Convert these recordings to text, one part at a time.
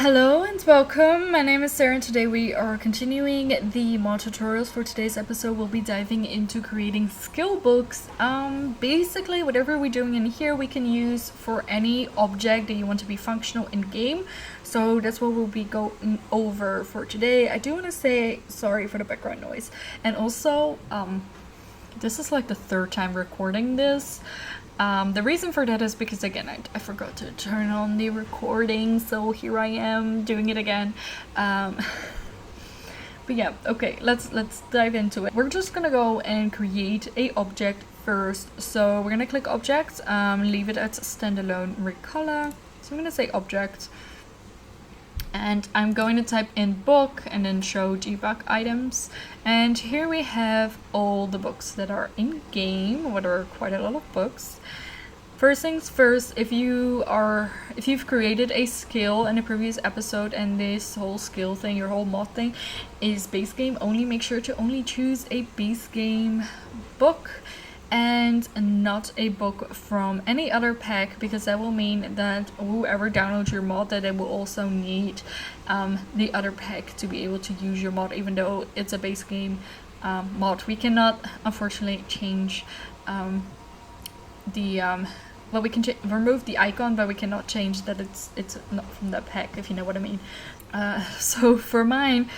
Hello and welcome. My name is Sarah and today we are continuing the mod tutorials. For today's episode we'll be diving into creating skill books. Basically whatever we're doing in here we can use for any object that you want to be functional in game. So that's what we'll be going over for today. I do want to say sorry for the background noise, and also this is like the third time recording this. The reason for that is because, again, I forgot to turn on the recording, so here I am doing it again. But yeah, okay, let's dive into it. We're just gonna go and create a object first. So we're gonna click object, leave it at standalone recolor. So I'm gonna say object, and I'm going to type in book and then show debug items. And here we have all the books that are in game, what are quite a lot of books. First things first, if you've created a skill in a previous episode and this whole skill thing, your whole mod thing is base game only, make sure to only choose a base game book and not a book from any other pack, because that will mean that whoever downloads your mod, that it will also need the other pack to be able to use your mod, even though it's a base game mod. We cannot unfortunately change well, we can remove the icon, but we cannot change that it's not from that pack, if you know what I mean. So for mine,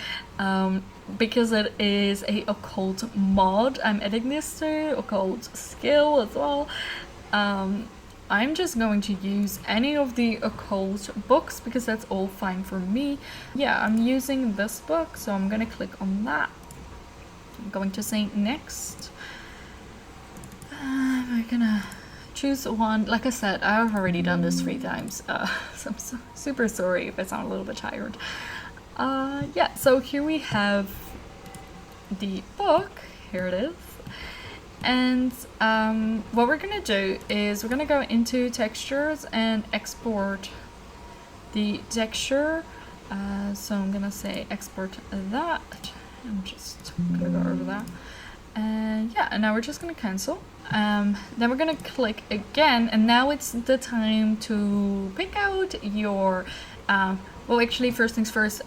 because it is a occult mod, I'm adding this to occult skill as well. I'm just going to use any of the occult books because that's all fine for me. Yeah, I'm using this book, so I'm gonna click on that. I'm going to say next. We're gonna choose one. Like I said, I've already done this 3 times, so I'm super sorry if I sound a little bit tired. Yeah, so here we have the book. Here it is. And what we're gonna do is we're gonna go into textures and export the texture. So I'm gonna say export that. I'm just gonna go over that. And yeah, and now we're just gonna cancel. Then we're gonna click again, and now it's the time to pick out your well, actually, first things first,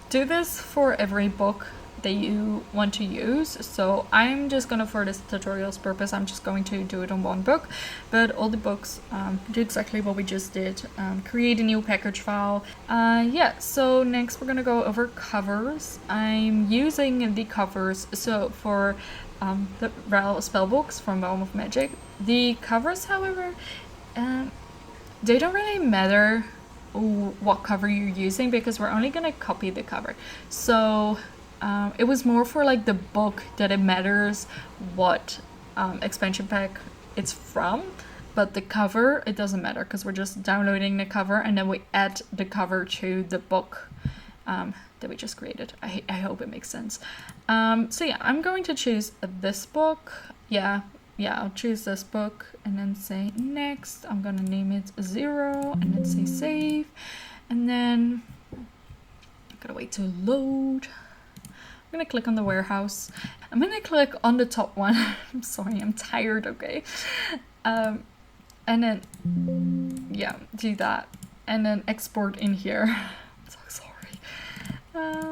do this for every book that you want to use. So I'm just gonna, for this tutorial's purpose, I'm just going to do it on one book, but all the books do exactly what we just did. Create a new package file. Yeah, so next we're gonna go over covers. I'm using the covers, so for the spell books from Realm of Magic. The covers, however, they don't really matter what cover you're using, because we're only gonna copy the cover. So it was more for like the book that it matters what expansion pack it's from, but the cover, it doesn't matter, because we're just downloading the cover and then we add the cover to the book that we just created. I hope it makes sense. So yeah, I'm going to choose this book. Yeah, I'll choose this book and then say next. I'm gonna name it 0 and then say save, and then I'm gonna wait to load. I'm gonna click on the warehouse. I'm gonna click on the top one. I'm sorry, I'm tired, okay? And then, yeah, do that. And then export in here. I'm so sorry.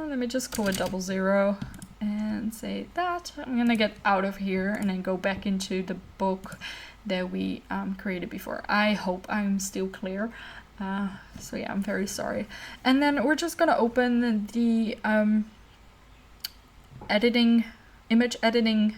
Let me just call it 00 and say that. I'm gonna get out of here and then go back into the book that we created before. I hope I'm still clear. So yeah, I'm very sorry. And then we're just gonna open the image editing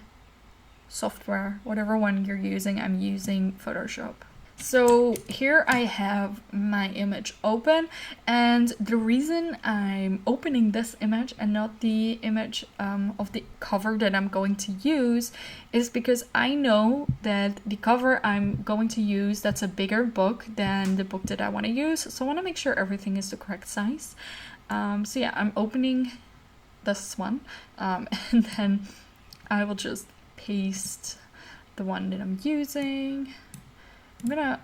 software, whatever one you're using. I'm using Photoshop. So here I have my image open, and the reason I'm opening this image and not the image of the cover that I'm going to use is because I know that the cover I'm going to use, that's a bigger book than the book that I want to use, so I want to make sure everything is the correct size. So yeah, I'm opening this one, and then I will just paste the one that I'm using. I'm gonna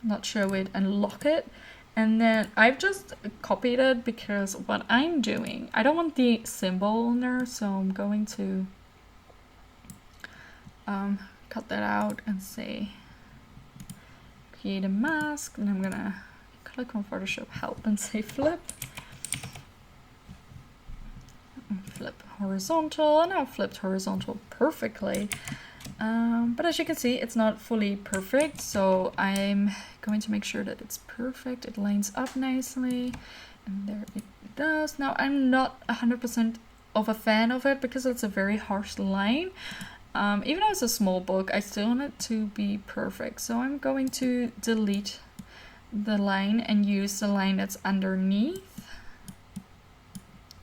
not show it and lock it, and then I've just copied it because what I'm doing, I don't want the symbol in there, so I'm going to cut that out and say create a mask, and I'm gonna click on Photoshop help and say flip. Flip horizontal, and now flipped horizontal perfectly. But as you can see, it's not fully perfect, so I'm going to make sure that it's perfect. It lines up nicely, and there it does. Now, I'm not 100% of a fan of it because it's a very harsh line. Even though it's a small book, I still want it to be perfect. So I'm going to delete the line and use the line that's underneath.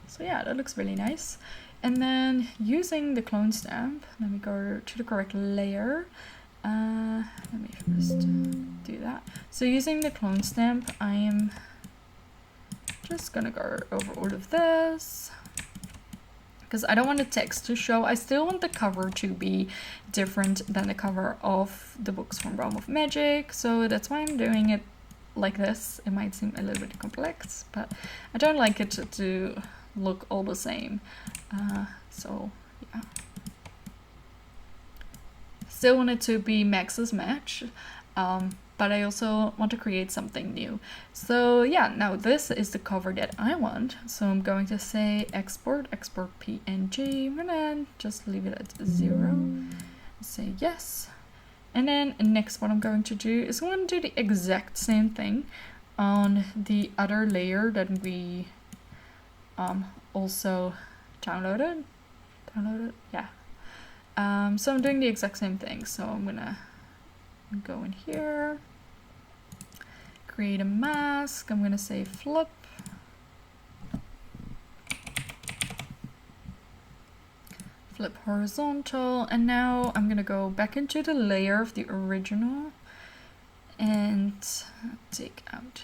So yeah, that looks really nice. And then using the clone stamp, let me go to the correct layer. Let me first do that. So using the clone stamp, I am just gonna go over all of this because I don't want the text to show. I still want the cover to be different than the cover of the books from Realm of Magic. So that's why I'm doing it like this. It might seem a little bit complex, but I don't like it to look all the same. So yeah, still want it to be Max's match, but I also want to create something new. So yeah, now this is the cover that I want. So I'm going to say export PNG. I'm gonna just leave it at 0. Say yes. And then next what I'm going to do is I'm going to do the exact same thing on the other layer that we also downloaded, yeah. So I'm doing the exact same thing. So I'm gonna go in here, create a mask. I'm gonna say flip, flip horizontal, and now I'm gonna go back into the layer of the original and take out.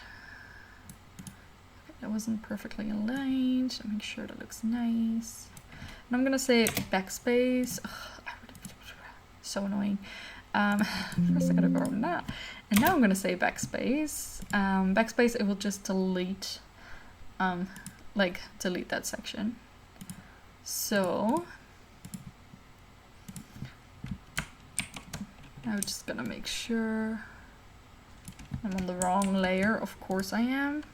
That wasn't perfectly aligned. Make sure that looks nice. And I'm gonna say backspace. So annoying. First I gotta go on that. And now I'm gonna say backspace. Backspace, it will just delete, delete that section. So I'm just gonna make sure I'm on the wrong layer. Of course I am.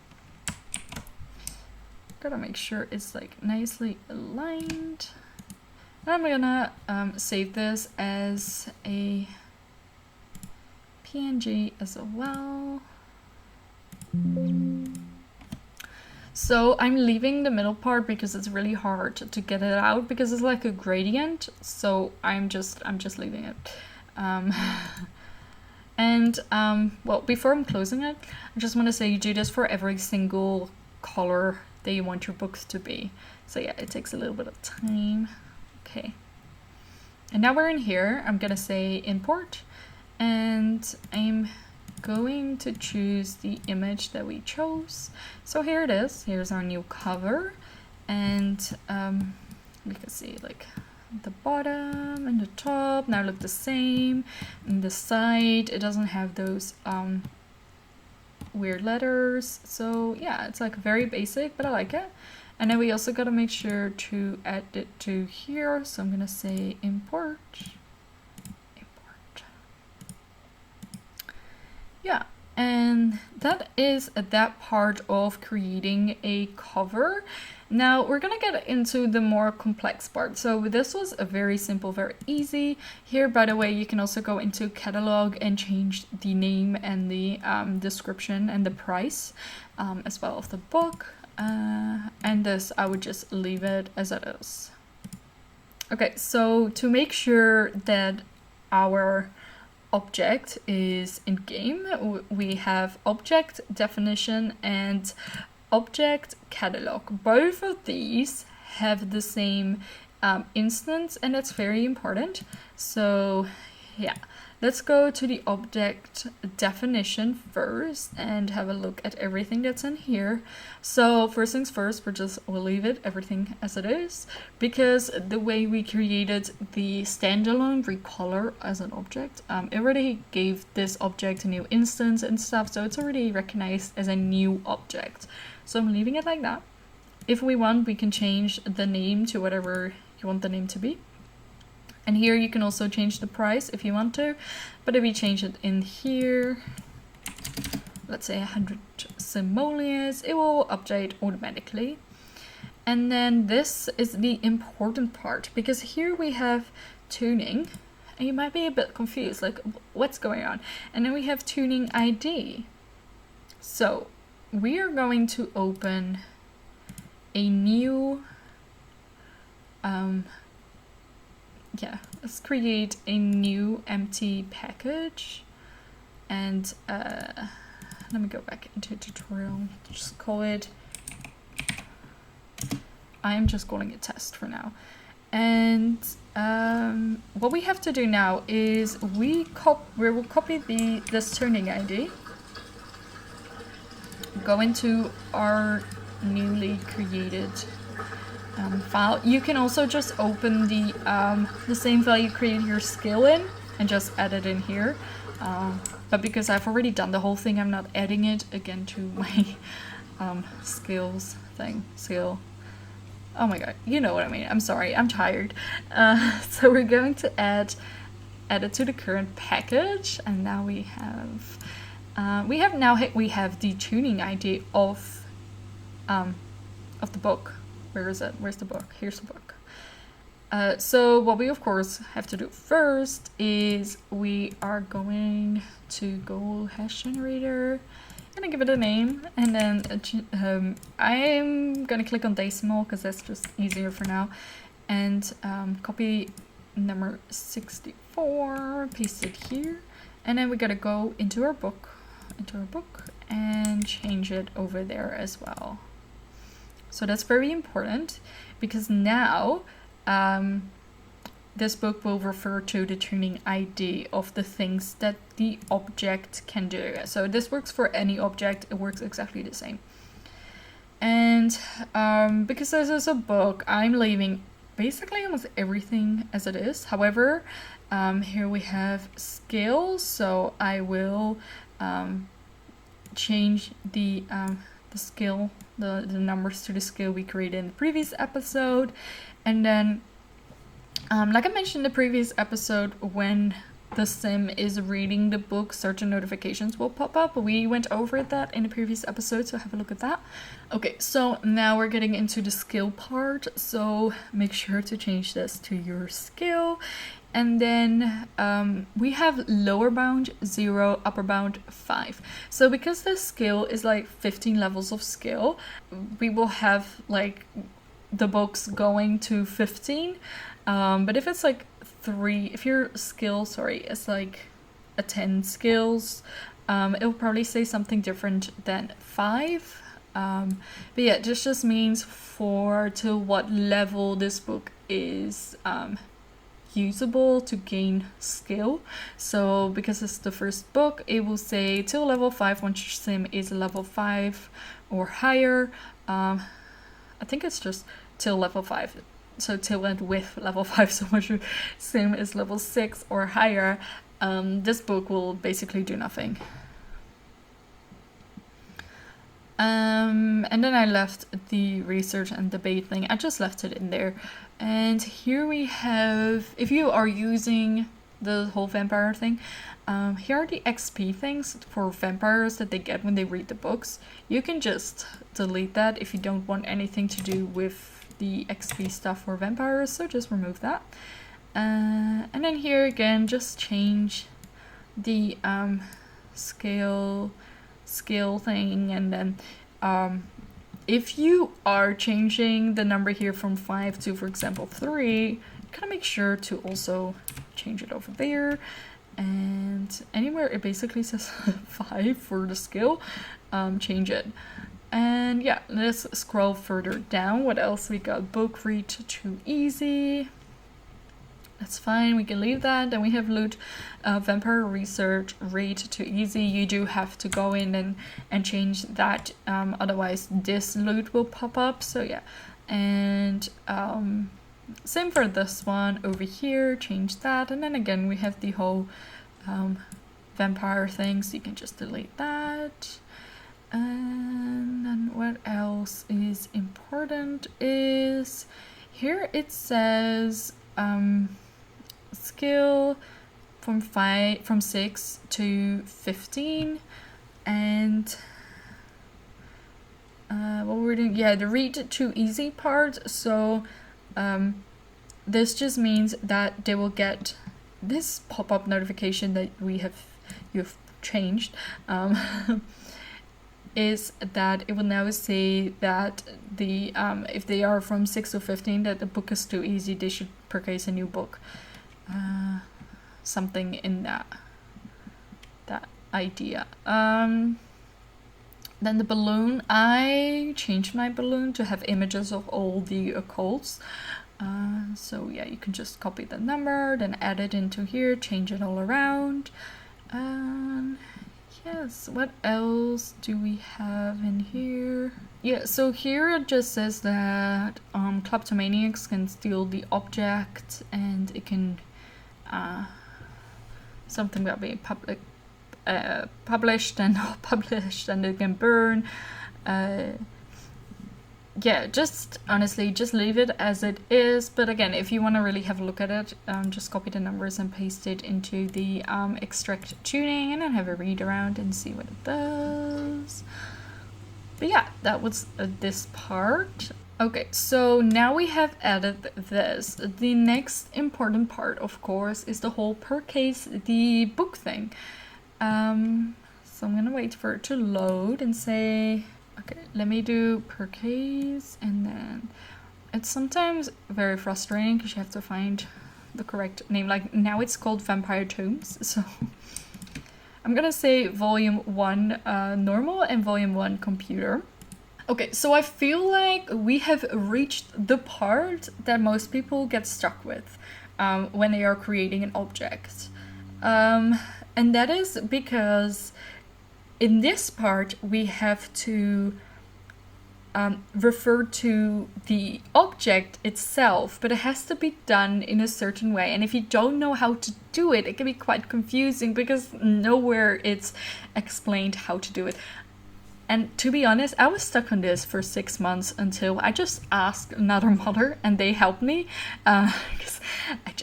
Gotta make sure it's like nicely aligned. And I'm gonna save this as a PNG as well. So I'm leaving the middle part because it's really hard to get it out because it's like a gradient. So I'm just leaving it. Well, before I'm closing it, I just want to say you do this for every single color that you want your books to be. So yeah, it takes a little bit of time. Okay. And now we're in here. I'm gonna say import, and I'm going to choose the image that we chose. So here it is. Here's our new cover, and we can see like the bottom and the top now look the same. And the side, it doesn't have those weird letters. So yeah, it's like very basic, but I like it. And then we also got to make sure to add it to here. So I'm gonna say import. Yeah, and that is that part of creating a cover. Now we're gonna get into the more complex part. So this was a very simple, very easy. Here, by the way, you can also go into catalog and change the name and the description and the price as well of the book. And this, I would just leave it as it is. Okay, so to make sure that our object is in game, we have object definition and object catalog. Both of these have the same instance, and that's very important. So yeah, let's go to the object definition first and have a look at everything that's in here. So first things first, we'll leave it everything as it is, because the way we created the standalone recolor as an object, it already gave this object a new instance and stuff, so it's already recognized as a new object. So I'm leaving it like that. If we want, we can change the name to whatever you want the name to be. And here you can also change the price if you want to, but if we change it in here, let's say 100 simoleons, it will update automatically. And then this is the important part, because here we have tuning, and you might be a bit confused, like what's going on? And then we have tuning ID. So we are going to open a new, let's create a new empty package. And let me go back into tutorial, just call it, I'm just calling it test for now. And what we have to do now is we will copy this tuning ID, go into our newly created file. You can also just open the same file you created your skill in and just add it in here. But because I've already done the whole thing, I'm not adding it again to my skills thing. Skill. Oh my god, you know what I mean. I'm sorry, I'm tired. So we're going to add it to the current package, and now we have the tuning ID of the book. Where is it? Where's the book? Here's the book. So what we of course have to do first is we are going to go hash generator and I give it a name, and then I'm gonna click on decimal because that's just easier for now, and copy number 64, paste it here, and then we gotta go into our book and change it over there as well. So that's very important, because now this book will refer to the tuning ID of the things that the object can do. So this works for any object, it works exactly the same. And because this is a book, I'm leaving basically almost everything as it is. However, here we have skills, so I will change the skill, the numbers to the skill we created in the previous episode. And then like I mentioned in the previous episode, when the sim is reading the book, certain notifications will pop up. We went over that in the previous episode, so have a look at that. Okay, so now we're getting into the skill part, so make sure to change this to your skill. And then we have lower bound 0, upper bound 5. So because this skill is like 15 levels of skill, we will have like the books going to 15. But if it's like 3, if your skill, is like a 10 skills, it'll probably say something different than 5. But yeah, this just means to what level this book is usable to gain skill. So because it's the first book, it will say till level 5 once your sim is level 5 or higher. I think it's just till level 5. So till and with level 5, so once your sim is level 6 or higher, this book will basically do nothing. And then I left the research and debate thing, I just left it in there. And here we have, if you are using the whole vampire thing, here are the XP things for vampires that they get when they read the books. You can just delete that if you don't want anything to do with the XP stuff for vampires, so just remove that. And then here again, just change the scale thing, and then if you are changing the number here from 5 to, for example, 3, kind of make sure to also change it over there. And anywhere it basically says 5 for the skill, change it. And yeah, let's scroll further down. What else we got? Book read too easy. That's fine, we can leave that. Then we have loot, vampire research, read too easy. You do have to go in and change that, otherwise this loot will pop up. So yeah, and same for this one over here, change that. And then again, we have the whole vampire thing, so you can just delete that. And then what else is important is here it says skill from 6 to 15, And what we're doing, yeah, the read to easy part. So this just means that they will get this pop-up notification that you've changed. Is that it will now say that the if they are from 6 to 15, that the book is too easy, they should purchase a new book. Something in that idea. Then the balloon, I changed my balloon to have images of all the occults. So yeah, you can just copy the number, then add it into here, change it all around. Yes, what else do we have in here? Yeah, so here it just says that kleptomaniacs can steal the object, and it can something about being published and not published, and it can burn. Yeah, just honestly, just leave it as it is. But again, if you want to really have a look at it, just copy the numbers and paste it into the extract tuning, and then have a read around and see what it does. But yeah, that was this part. Okay, so now we have added this. The next important part, of course, is the whole per case, the book thing. So I'm gonna wait for it to load and say, okay, let me do per case, and then it's sometimes very frustrating because you have to find the correct name. Like now it's called Vampire Tomes, so I'm gonna say volume 1 normal and volume 1 computer. Okay, so I feel like we have reached the part that most people get stuck with when they are creating an object. And that is because in this part we have to refer to the object itself, but it has to be done in a certain way. And if you don't know how to do it, it can be quite confusing because nowhere it's explained how to do it. And to be honest, I was stuck on this for 6 months until I just asked another modder and they helped me because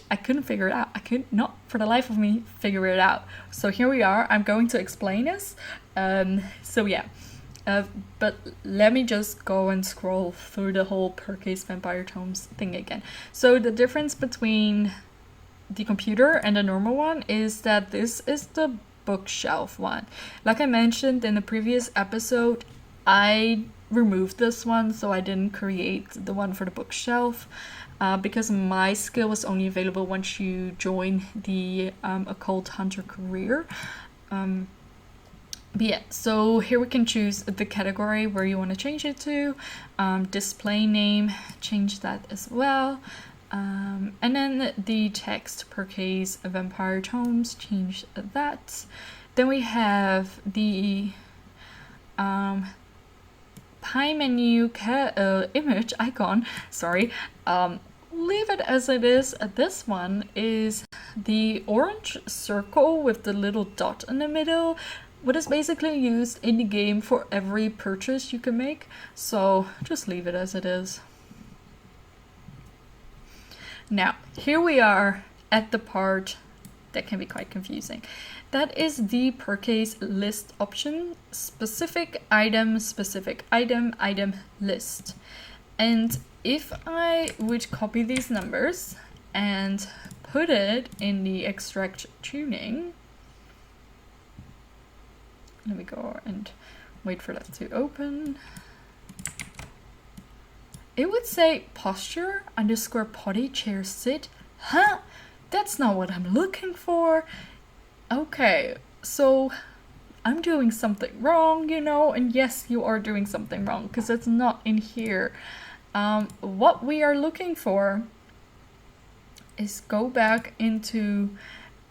I couldn't figure it out. I could not for the life of me figure it out. So here we are. I'm going to explain this. So yeah, but let me just go and scroll through the whole per case Vampire Tomes thing again. So the difference between the computer and the normal one is that this is the bookshelf one. Like I mentioned in the previous episode, I removed this one, so I didn't create the one for the bookshelf because my skill was only available once you join the occult hunter career. But yeah, so here we can choose the category where you want to change it to, display name, change that as well. And then the text per case Vampire Tomes, change that. Then we have the pie menu image icon, sorry, leave it as it is. This one is the orange circle with the little dot in the middle, what is basically used in the game for every purchase you can make, so just leave it as it is. Now, here we are at the part that can be quite confusing. That is the per case list option, specific item, item list. And if I would copy these numbers and put it in the extract tuning, let me go and wait for that to open. It would say posture underscore potty chair sit. Huh? That's not what I'm looking for. Okay, so I'm doing something wrong, you know, and yes, you are doing something wrong because it's not in here. What we are looking for is go back into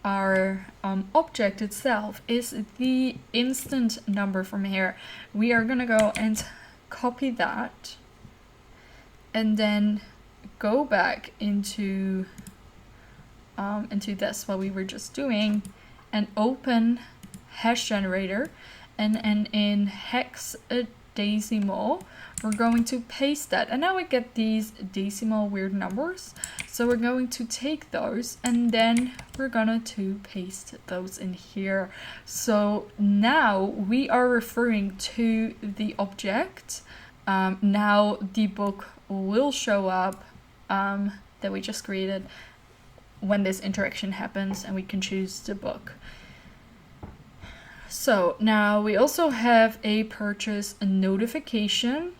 our object itself, is the instant number from here. We are gonna go and copy that. And then go back into this, what we were just doing, and open hash generator, and in hex decimal, we're going to paste that. And now we get these decimal weird numbers. So we're going to take those and then we're gonna to paste those in here. So now we are referring to the object. Now the book will show up that we just created when this interaction happens, and we can choose the book. So now we also have a purchase notification.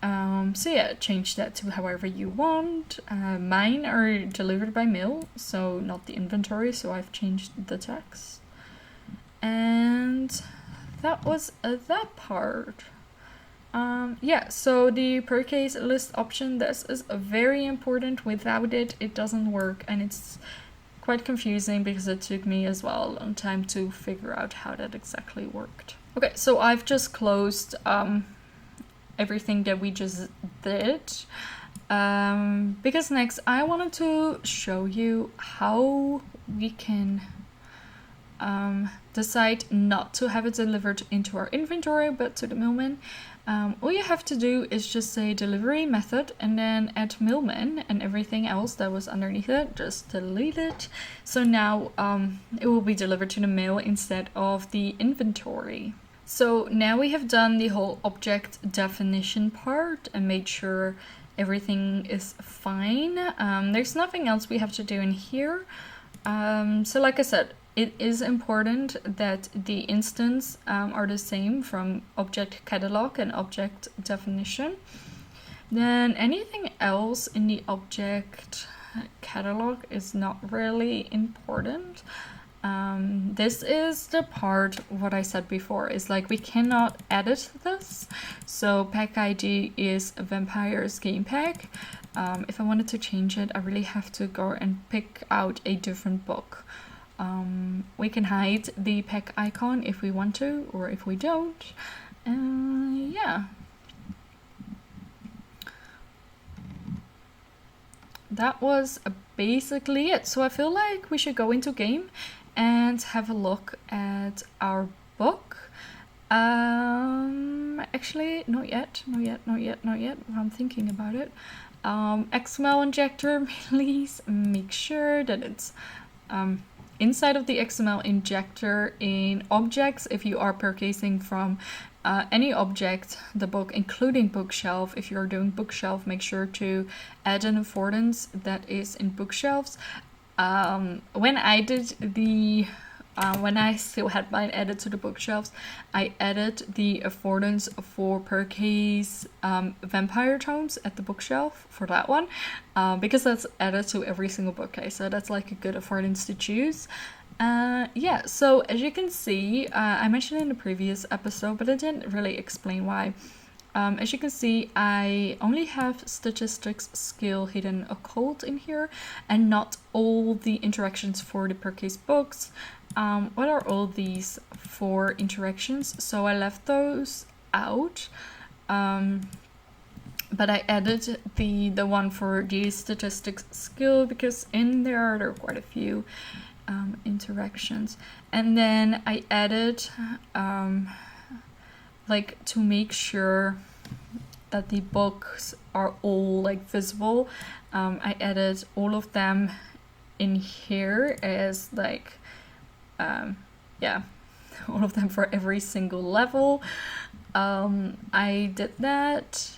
So yeah, change that to however you want. Mine are delivered by mail, so not the inventory, so I've changed the text. And that was that part. Yeah, so the per case list option, this is very important. Without it, it doesn't work, and it's quite confusing because it took me as well a long time to figure out how that exactly worked. Okay, so I've just closed everything that we just did, because next I wanted to show you how we can decide not to have it delivered into our inventory but to the mailman. All you have to do is just say delivery method and then add mailman, and everything else that was underneath it, just delete it. So now it will be delivered to the mail instead of the inventory. So now we have done the whole object definition part and made sure everything is fine. There's nothing else we have to do in here. So like I said, it is important that the instance are the same from object catalog and object definition. Then anything else in the object catalog is not really important. This is the part, what I said before, is like we cannot edit this. So pack ID is a Vampire's game pack. If I wanted to change it, I really have to go and pick out a different book. We can hide the pack icon if we want to, or if we don't. Yeah. That was basically it. So I feel like we should go into game and have a look at our book. Actually, not yet. I'm thinking about it. XML injector, please make sure that it's inside of the XML injector in objects. If you are purchasing from any object, the book, including bookshelf, if you're doing bookshelf, make sure to add an affordance that is in bookshelves. When I did the when I still had mine added to the bookshelves, I added the affordance for per case vampire tomes at the bookshelf for that one, because that's added to every single bookcase, so that's like a good affordance to choose. Yeah, so as you can see, I mentioned in the previous episode, but I didn't really explain why. As you can see, I only have statistics, skill, hidden, occult in here, and not all the interactions for the per case books. What are all these for interactions? So I left those out, but I added the one for the statistics skill because in there are quite a few interactions. And then I added like to make sure that the books are all like visible, I added all of them in here as like yeah, all of them for every single level. I did that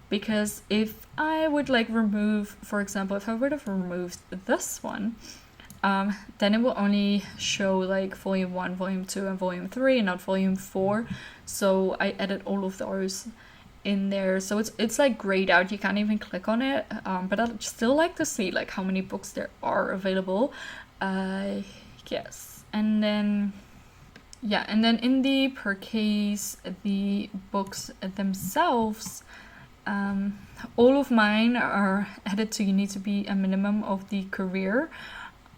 because if I would like remove, for example, if I would have removed this one, then it will only show like volume 1, volume 2, and volume 3, and not volume 4. So I added all of those in there, so it's like grayed out, you can't even click on it, but I'd still like to see like how many books there are available. Yes, and then yeah, and then in the per case, the books themselves, all of mine are added to you need to be a minimum of the career,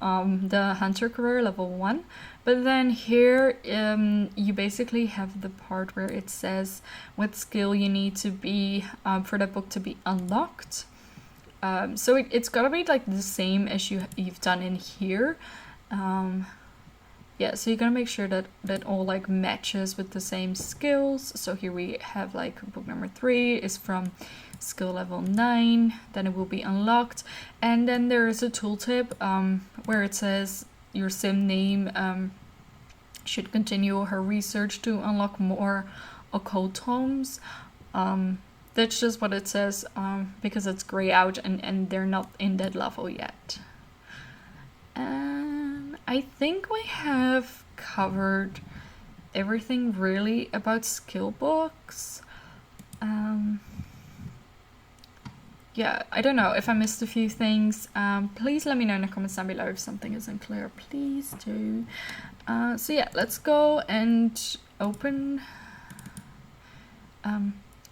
the hunter career level 1. But then here you basically have the part where it says what skill you need to be for that book to be unlocked. So it's gotta be like the same as you've done in here. yeah, so you're gonna make sure that that all like matches with the same skills. So here we have like book number 3 is from skill level 9, then it will be unlocked. And then there is a tooltip where it says your sim name should continue her research to unlock more occult tomes. That's just what it says because it's grey out and they're not in that level yet. And I think we have covered everything really about skill books. Yeah, I don't know if I missed a few things. Please let me know in the comments down below if something isn't clear. Please do. So yeah, let's go and open.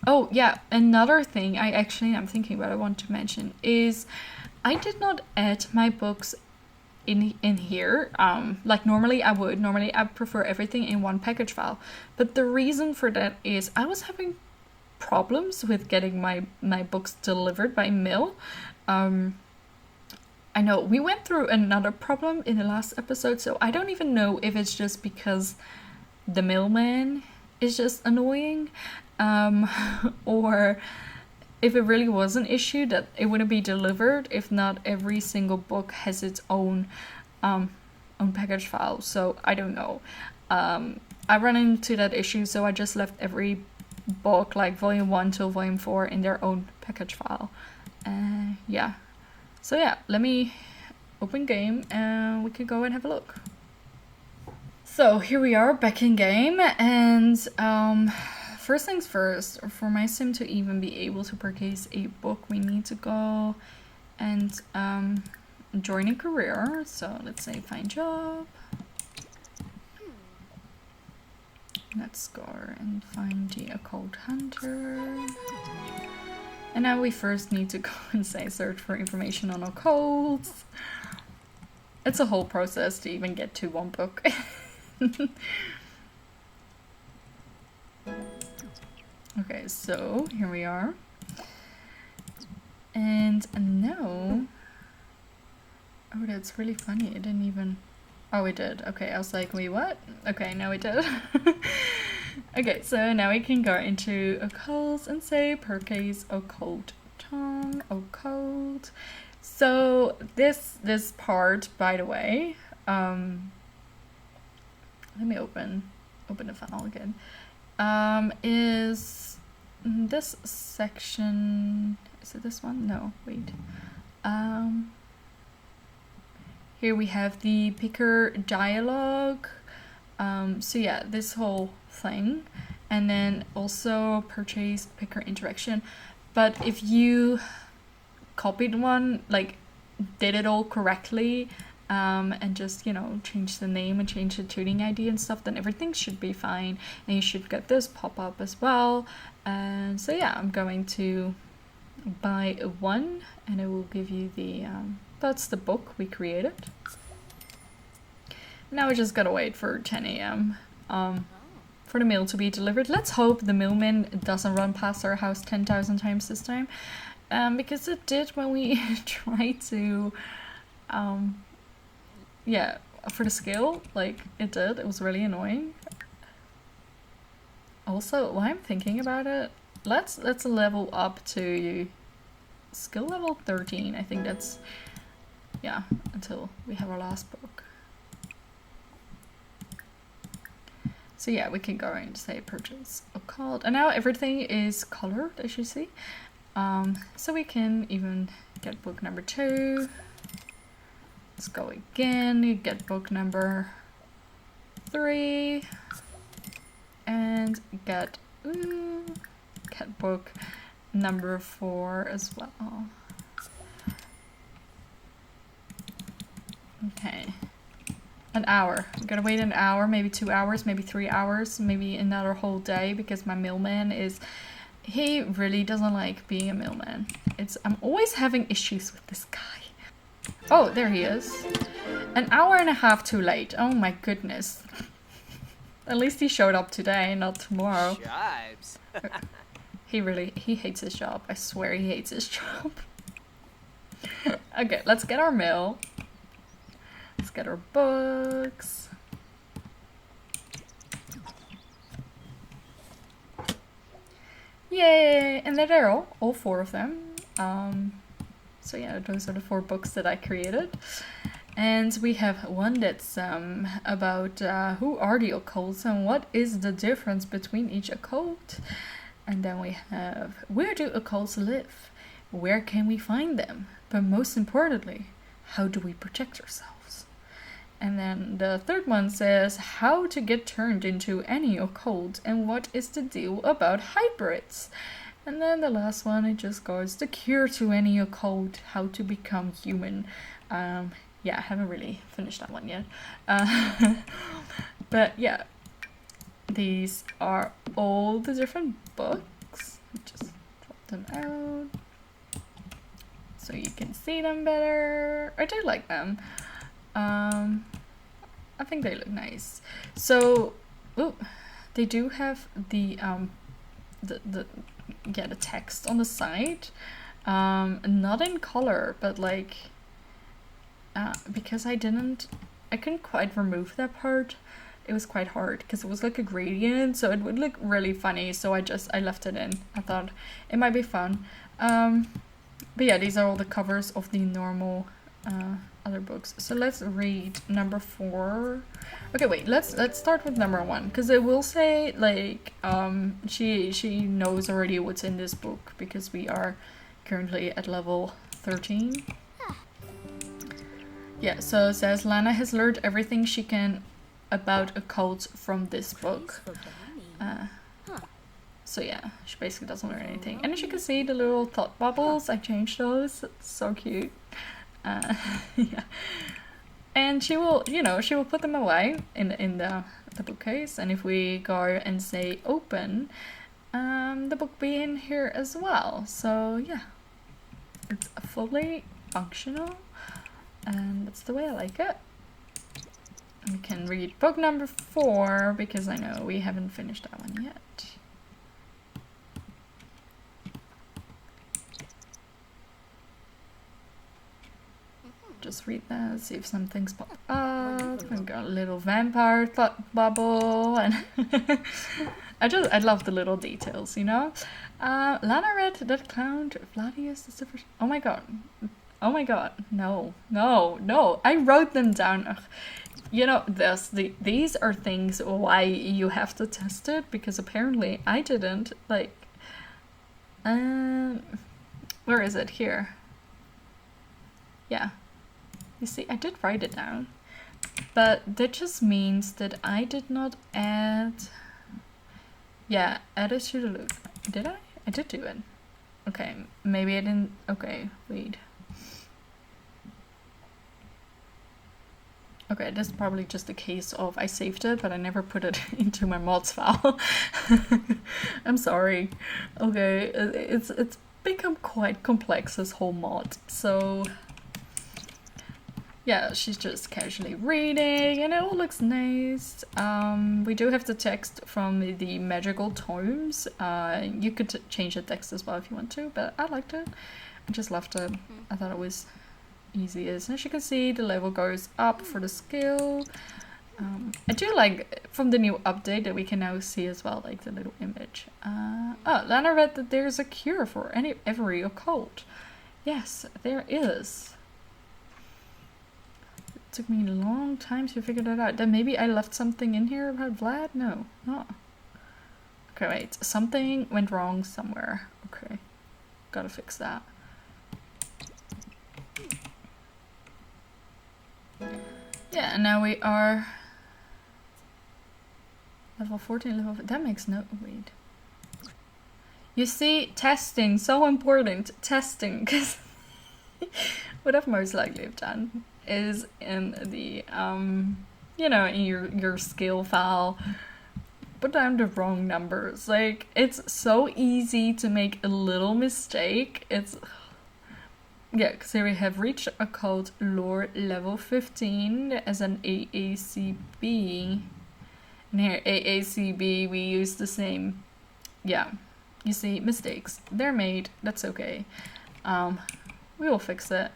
Oh yeah, another thing I'm thinking about, I want to mention is I did not add my books in here. Like normally I would. Normally I prefer everything in one package file. But the reason for that is I was having problems with getting my books delivered by mail. I know we went through another problem in the last episode, so I don't even know if it's just because the mailman is just annoying, or if it really was an issue that it wouldn't be delivered if not every single book has its own package file. So I don't know. I ran into that issue, so I just left every book, like volume 1 till volume 4, in their own package file. Yeah. So yeah, let me open game and we can go and have a look. So here we are back in game, and first things first, for my sim to even be able to purchase a book, we need to go and join a career. So let's say find job. Let's go and find the occult hunter. And now we first need to go and say search for information on occults. It's a whole process to even get to one book. Okay, so here we are. And now... Oh, that's really funny. It didn't even... Oh, it did. Okay, I was like, wait, what? Okay, now it did. Okay, so now we can go into occults and say purchase occult tome, occult. So this part, by the way, let me open the file again. Is this section, is it this one? No, wait. Here we have the picker dialogue. So yeah, this whole thing. And then also purchase picker interaction. But if you copied one, like did it all correctly, and just, you know, change the name and change the tuning ID and stuff, then everything should be fine. And you should get this pop up as well. And so yeah, I'm going to buy one and it will give you the, that's the book we created. Now we just gotta wait for 10 a.m. For the mail to be delivered. Let's hope the mailman doesn't run past our house 10,000 times this time. Because it did when we tried to, yeah, for the skill, like it did. It was really annoying. Also, while I'm thinking about it, let's level up to skill level 13. I think that's, yeah, until we have our last book. So yeah, we can go and say purchase occult. And now everything is colored, as you see. So we can even get book number 2. Let's go again. You get book number 3. And get book number 4 as well. Okay. An hour. I'm gonna wait an hour, maybe 2 hours, maybe 3 hours, maybe another whole day, because my mailman is... He really doesn't like being a mailman. I'm always having issues with this guy. Oh, there he is. An hour and a half too late. Oh my goodness. At least he showed up today, not tomorrow. He hates his job. I swear he hates his job. Okay, let's get our mail. Let's get our books. Yay! And there they are, all 4 of them. So yeah, those are the 4 books that I created. And we have one that's about who are the occults and what is the difference between each occult. And then we have where do occults live? Where can we find them? But most importantly, how do we protect ourselves? And then the 3rd one says how to get turned into any occult and what is the deal about hybrids. And then the last one, it just goes the cure to any occult, how to become human. Yeah, I haven't really finished that one yet. But yeah, these are all the different books. Just drop them out so you can see them better. I do like them. I think they look nice. So, they do have the text on the side. Not in color, but like because I couldn't quite remove that part. It was quite hard because it was like a gradient, so it would look really funny. So I left it in. I thought it might be fun. But yeah, these are all the covers of the normal other books. So let's read number 4. Okay, wait. Let's start with number 1 because it will say like she knows already what's in this book because we are currently at level 13. Yeah, so it says Lana has learned everything she can about occults from this book. So yeah, she basically doesn't learn anything. And as you can see, the little thought bubbles, I changed those. It's so cute. Yeah. And she will, she will put them away in the bookcase. And if we go and say open, the book will be in here as well. So yeah, it's fully functional. And that's the way I like it. We can read book number 4 because I know we haven't finished that one yet. Just read that, see if some things pop up. We've got a little vampire thought bubble, and I love the little details, Lana read that clown Vladius is the first. Oh my god, no! I wrote them down. Ugh. These are things why you have to test it because apparently I didn't. Like, where is it here? Yeah. You see, I did write it down, but that just means that I did not add... Yeah, add it to the loop. Did I? I did do it. Okay, maybe I didn't... Okay, wait. Okay, this is probably just a case of I saved it, but I never put it into my mods file. I'm sorry. Okay, it's become quite complex, this whole mod, so... Yeah, she's just casually reading and it all looks nice. We do have the text from the magical tomes. You could change the text as well if you want to, but I liked it. I just loved it. I thought it was easy. As you can see, the level goes up for the skill. I do like from the new update that we can now see as well, like the little image. Oh, Lana read that there's a cure for every occult. Yes, there is. Took me a long time to figure that out. Then maybe I left something in here about Vlad? No, not. Okay, wait. Something went wrong somewhere. Okay. Gotta fix that. Yeah, and now we are level 14, level... That makes no... Wait. You see, testing, so important. Testing, because what I've most likely have done is in the, in your skill file, put down the wrong numbers. Like, it's so easy to make a little mistake. It's, yeah, because here we have reached occult lore level 15 as an AACB. And here, AACB, we use the same, yeah. You see, mistakes. They're made, that's okay. We will fix it.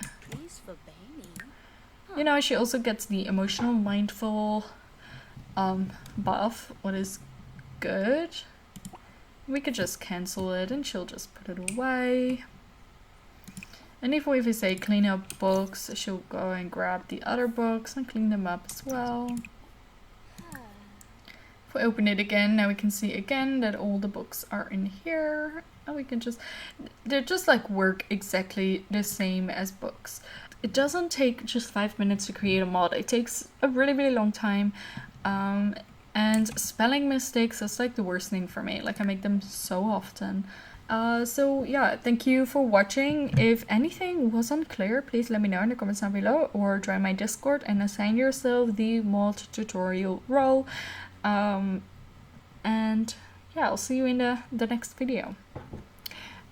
She also gets the emotional mindful buff, what is good. We could just cancel it and she'll just put it away. And if we say clean up books, she'll go and grab the other books and clean them up as well. If we open it again, now we can see again that all the books are in here. And we can just, they're just like work exactly the same as books. It doesn't take just 5 minutes to create a mod. It takes a really long time. And spelling mistakes is like the worst thing for me. Like I make them so often. So yeah, thank you for watching. If anything was unclear, please let me know in the comments down below or join my Discord and assign yourself the mod tutorial role. And yeah, I'll see you in the next video.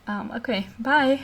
Okay, bye!